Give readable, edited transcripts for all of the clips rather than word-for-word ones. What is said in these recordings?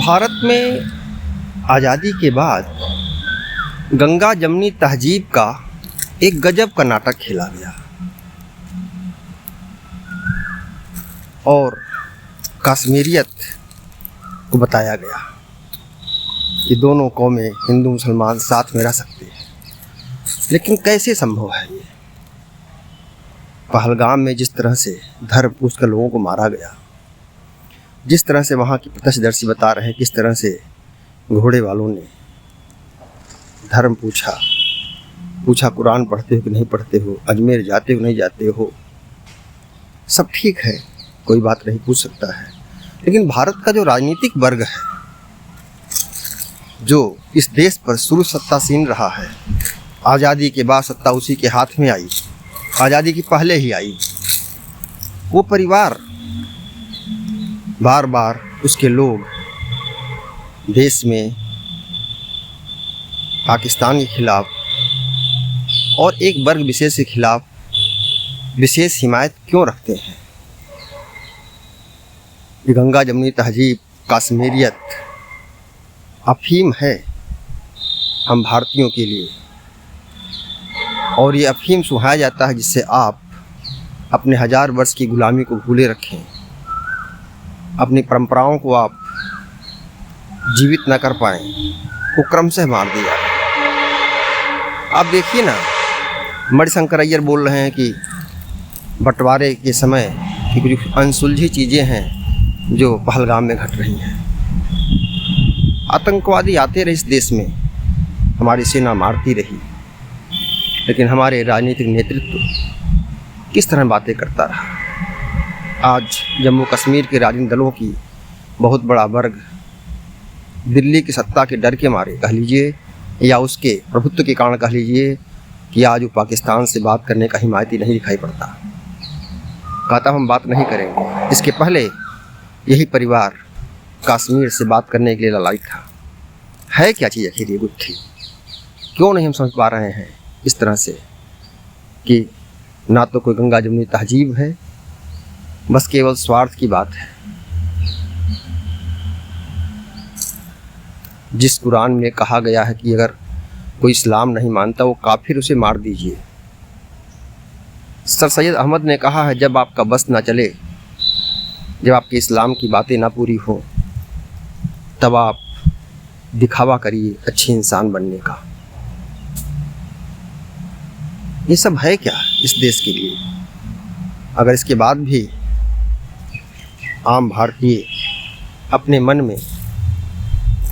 भारत में आज़ादी के बाद गंगा जमनी तहजीब का एक गजब का नाटक खेला गया और कश्मीरियत को बताया गया कि दोनों कौमें हिंदू मुसलमान साथ में रह सकते हैं। लेकिन कैसे संभव है ये? पहलगाम में जिस तरह से धर्म पूछ कर लोगों को मारा गया, जिस तरह से वहाँ की प्रत्यक्षदर्शी बता रहे हैं किस तरह से घोड़े वालों ने धर्म पूछा कुरान पढ़ते हो कि नहीं पढ़ते हो, अजमेर जाते हो नहीं जाते हो, सब ठीक है, कोई बात नहीं पूछ सकता है। लेकिन भारत का जो राजनीतिक वर्ग है, जो इस देश पर शुरू सत्तासीन रहा है, आज़ादी के बाद सत्ता उसी के हाथ में आई, आज़ादी की पहले ही आई, वो परिवार बार बार उसके लोग देश में पाकिस्तान के खिलाफ और एक वर्ग विशेष के खिलाफ विशेष हिमायत क्यों रखते हैं? ये गंगा जमनी तहजीब, कश्मीरियत अफीम है हम भारतीयों के लिए, और ये अफीम सुहाया जाता है जिससे आप अपने 1000 वर्ष की गुलामी को भूले रखें, अपनी परंपराओं को आप जीवित न कर पाएँ, वो क्रमशः मार दिया। आप देखिए ना, मणिशंकर अय्यर बोल रहे हैं कि बंटवारे के समय की कुछ अनसुलझी चीज़ें हैं जो पहलगाम में घट रही हैं। आतंकवादी आते रहे इस देश में, हमारी सेना मारती रही, लेकिन हमारे राजनीतिक नेतृत्व किस तरह बातें करता रहा। आज जम्मू कश्मीर के राजनीतिक दलों की बहुत बड़ा वर्ग दिल्ली की सत्ता के डर के मारे कह लीजिए या उसके प्रभुत्व के कारण कह लीजिए कि आज वो पाकिस्तान से बात करने का हिमायती नहीं दिखाई पड़ता। कहता हम बात नहीं करेंगे। इसके पहले यही परिवार कश्मीर से बात करने के लिए ललायत था। है क्या चीज़ आखिर ये गुत्थी? क्यों नहीं हम समझ पा रहे हैं इस तरह से कि ना तो कोई गंगा जमनी तहजीब है, बस केवल स्वार्थ की बात है। जिस कुरान में कहा गया है कि अगर कोई इस्लाम नहीं मानता वो काफिर, उसे मार दीजिए। सर सैयद अहमद ने कहा है जब आपका बस ना चले, जब आपके इस्लाम की बातें ना पूरी हो, तब आप दिखावा करिए अच्छे इंसान बनने का। ये सब है क्या इस देश के लिए? अगर इसके बाद भी आम भारतीय अपने मन में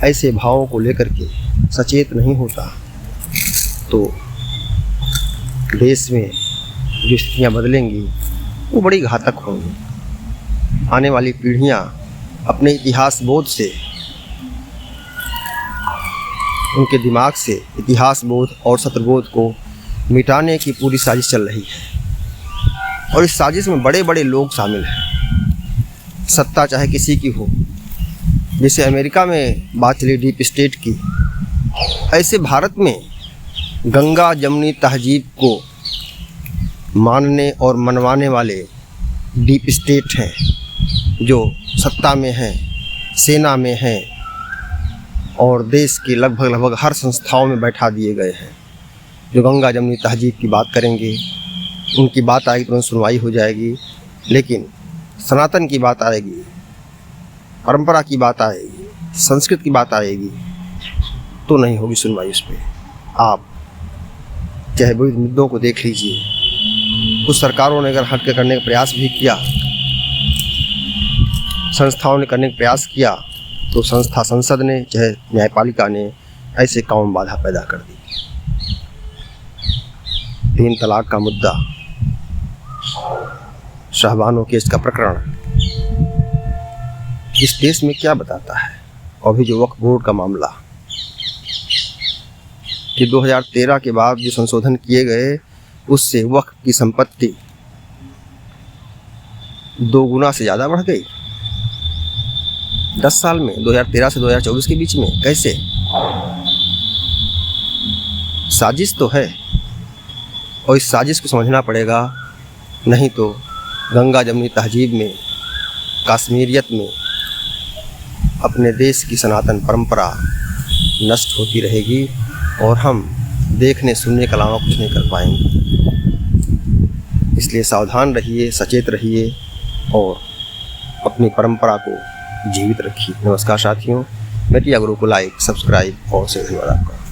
ऐसे भावों को लेकर के सचेत नहीं होता तो देश में जो स्थितियाँ बदलेंगी वो बड़ी घातक होंगी। आने वाली पीढ़ियाँ अपने इतिहास बोध से, उनके दिमाग से इतिहास बोध और सत्यबोध को मिटाने की पूरी साजिश चल रही है, और इस साजिश में बड़े बड़े लोग शामिल हैं। सत्ता चाहे किसी की हो, जैसे अमेरिका में बात चली डीप स्टेट की, ऐसे भारत में गंगा जमनी तहजीब को मानने और मनवाने वाले डीप स्टेट हैं, जो सत्ता में हैं, सेना में हैं और देश के लगभग हर संस्थाओं में बैठा दिए गए हैं। जो गंगा जमनी तहजीब की बात करेंगे, उनकी बात आएगी तुरंत सुनवाई हो जाएगी, लेकिन सनातन की बात आएगी, परंपरा की बात आएगी, संस्कृत की बात आएगी, तो नहीं होगी सुनवाई उस पर। आप चाहे विविध मुद्दों को देख लीजिए, कुछ सरकारों ने अगर हट के करने का प्रयास भी किया, संस्थाओं ने करने का प्रयास किया, तो संसद ने चाहे न्यायपालिका ने ऐसे काम में बाधा पैदा कर दी। 3 तलाक का मुद्दा, शाहबानो केस का प्रकरण इस देश में क्या बताता है? और भी जो वक्फ बोर्ड का मामला कि 2013 के बाद जो संशोधन किए गए, उससे वक्फ की संपत्ति 2 गुना से ज़्यादा बढ़ गई 10 साल में, 2013 से 2024 के बीच में। कैसे? साजिश तो है, और इस साजिश को समझना पड़ेगा, नहीं तो गंगा जमनी तहजीब में, कश्मीरियत में अपने देश की सनातन परंपरा नष्ट होती रहेगी और हम देखने सुनने के अलावा कुछ नहीं कर पाएंगे। इसलिए सावधान रहिए, सचेत रहिए और अपनी परंपरा को जीवित रखिए। नमस्कार साथियों, मीडिया गुरु को लाइक, सब्सक्राइब और शेयर धन्यवाद आपका।